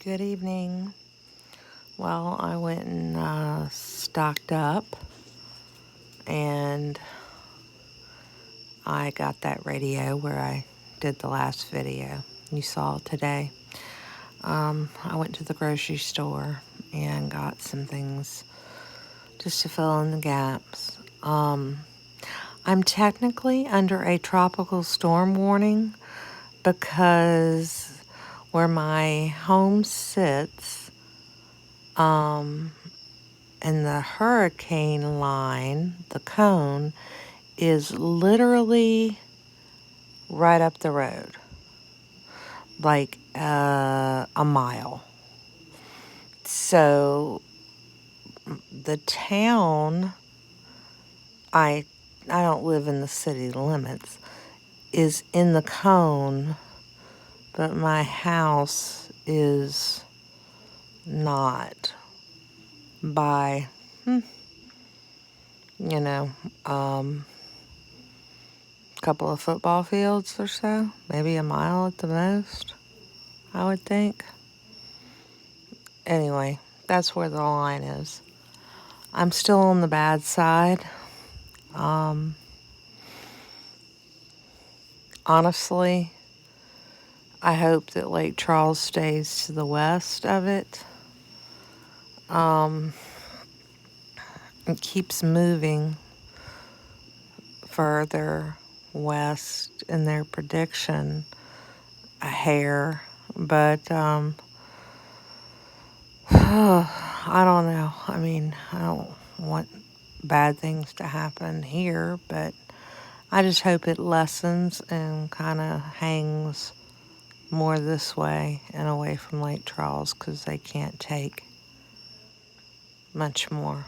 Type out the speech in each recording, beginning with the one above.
Good evening. Well, I went and stocked up, and I got that radio where I did the last video you saw today. I went to the grocery store and got some things just to fill in the gaps. I'm technically under a tropical storm warning because where my home sits, and the hurricane line, the cone, is literally right up the road, like a mile. So the town, I I don't live in the city limits, is in the cone, but my house is not by, you know, a couple of football fields or so, maybe a mile at the most, I would think. Anyway, that's where the line is. I'm still on the bad side. Um, Honestly, I hope that Lake Charles stays to the west of it. It keeps moving further west in their prediction, a hair, but I don't know. I mean, I don't want bad things to happen here, but I just hope it lessens and kind of hangs more this way and away from Lake Charles because they can't take much more.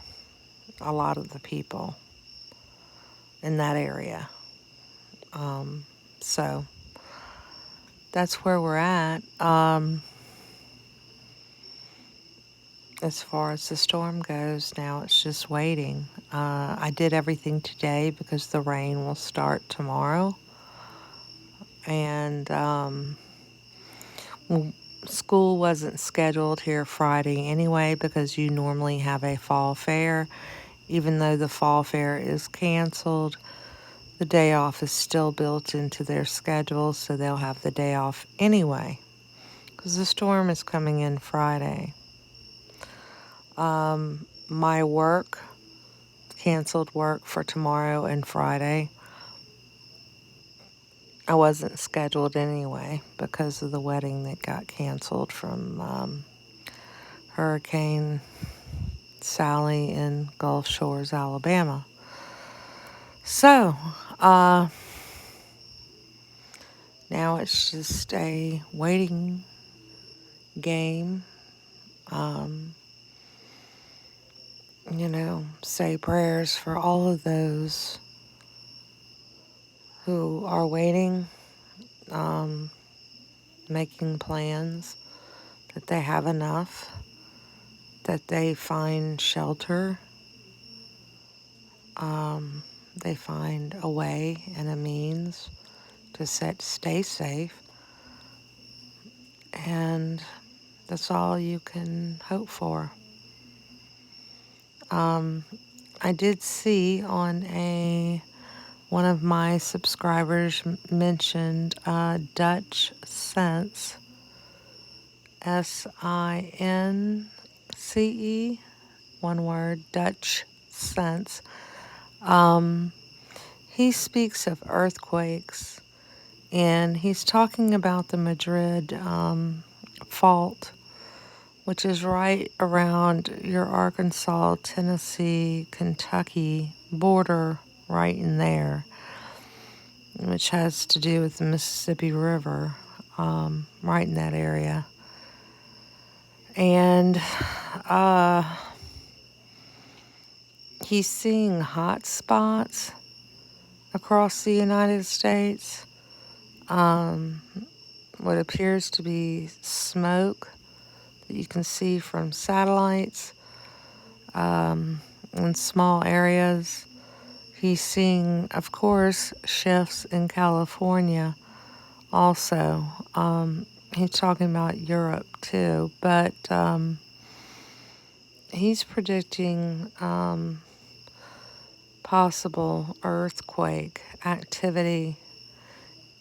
A lot of the people in that area. So that's where we're at. As far as the storm goes, now it's just waiting. I did everything today because the rain will start tomorrow. And school wasn't scheduled here Friday anyway because you normally have a fall fair. Even though the fall fair is canceled, the day off is still built into their schedule, so they'll have the day off anyway because the storm is coming in Friday. My work canceled work for tomorrow and Friday. I wasn't scheduled anyway because of the wedding that got canceled from Hurricane Sally in Gulf Shores, Alabama. So, now it's just a waiting game. Say prayers for all of those who are waiting, making plans, that they have enough, that they find shelter, they find a way and a means to stay safe, and that's all you can hope for. I did see on one of my subscribers mentioned Dutch Sense, SINCE, one word, Dutch Sense. He speaks of earthquakes, and he's talking about the Madrid fault, which is right around your Arkansas, Tennessee, Kentucky border, right in there, which has to do with the Mississippi River, right in that area. And he's seeing hot spots across the United States, what appears to be smoke that you can see from satellites in small areas. He's seeing, of course, shifts in California also. he's talking about Europe too, but he's predicting possible earthquake activity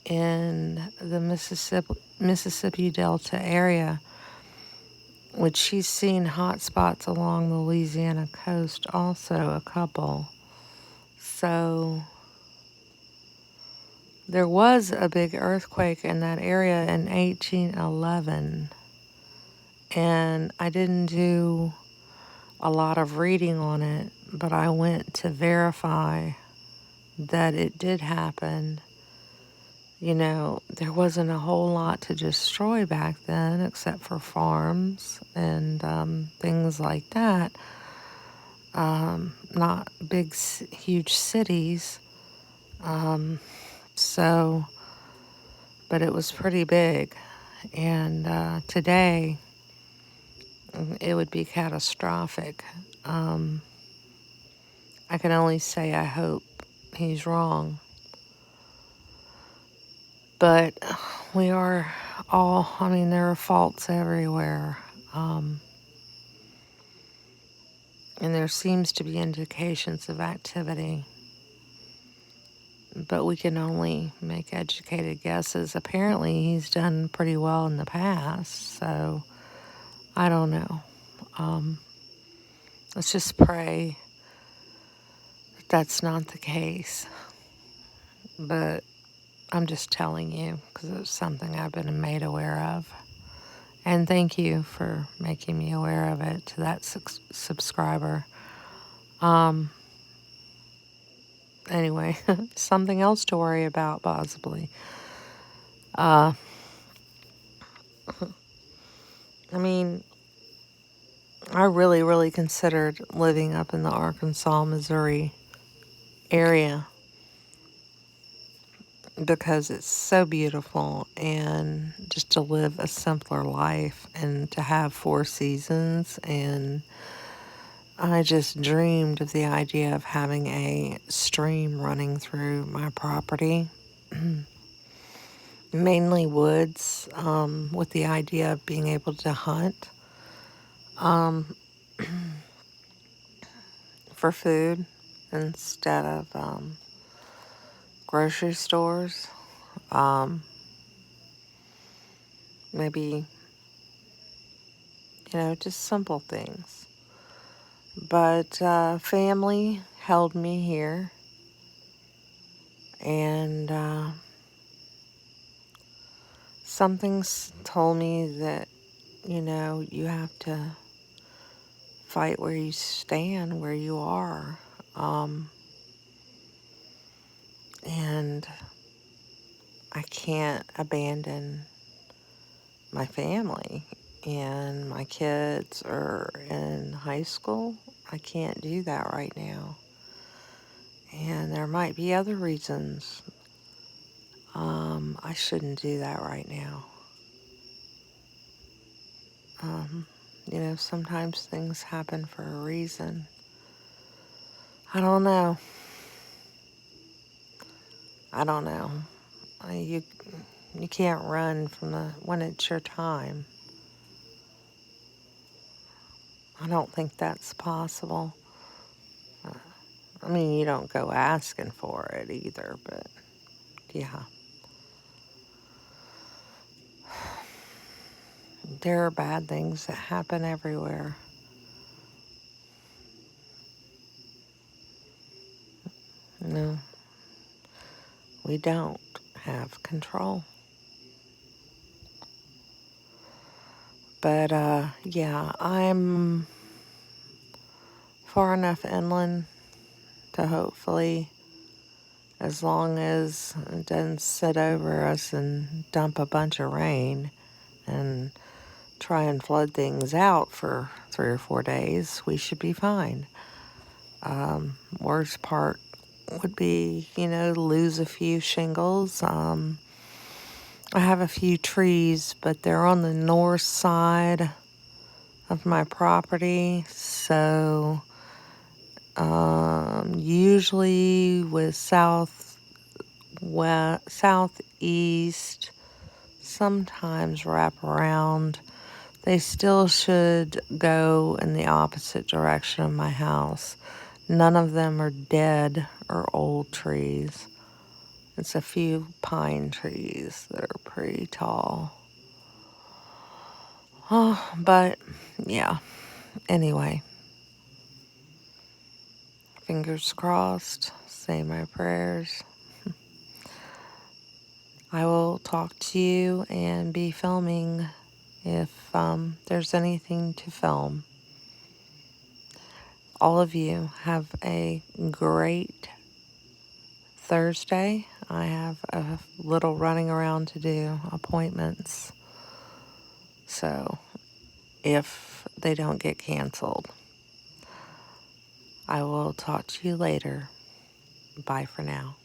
in the Mississippi Delta area, which he's seen hot spots along the Louisiana coast, also a couple. So there was a big earthquake in that area in 1811, and I didn't do a lot of reading on it, but I went to verify that it did happen. You know, there wasn't a whole lot to destroy back then except for farms and things like that. Not big, huge cities. So, but it was pretty big. And today, it would be catastrophic. Um, I can only say I hope he's wrong. But we are all, I mean, there are faults everywhere. And there seems to be indications of activity. But we can only make educated guesses. Apparently, he's done pretty well in the past, so I don't know. Let's just pray that that's not the case. But I'm just telling you because it's something I've been made aware of. And thank you for making me aware of it to that subscriber. Anyway, something else to worry about, possibly. I mean, I really, really considered living up in the Arkansas, Missouri area because it's so beautiful, and just to live a simpler life and to have 4 seasons. And I just dreamed of the idea of having a stream running through my property, mainly woods, with the idea of being able to hunt for food instead of grocery stores. Maybe, just simple things. But family held me here, and something's told me that, you have to fight where you stand, where you are. And I can't abandon my family, and my kids are in high school. I can't do that right now. And there might be other reasons I shouldn't do that right now. Sometimes things happen for a reason. I don't know. I don't know. You can't run from when it's your time. I don't think that's possible. I mean, you don't go asking for it either, but yeah. There are bad things that happen everywhere. No, we don't have control. But yeah, I'm far enough inland to hopefully, as long as it doesn't sit over us and dump a bunch of rain and try and flood things out for 3 or 4 days, we should be fine. Worst part would be, lose a few shingles. I have a few trees, but they're on the north side of my property, so usually with southeast, sometimes wrap around. They still should go in the opposite direction of my house. None of them are dead or old trees. It's a few pine trees that are pretty tall. Oh, but yeah. Anyway, fingers crossed. Say my prayers. I will talk to you and be filming if there's anything to film. All of you have a great Thursday. I have a little running around to do, appointments. So if they don't get canceled, I will talk to you later. Bye for now.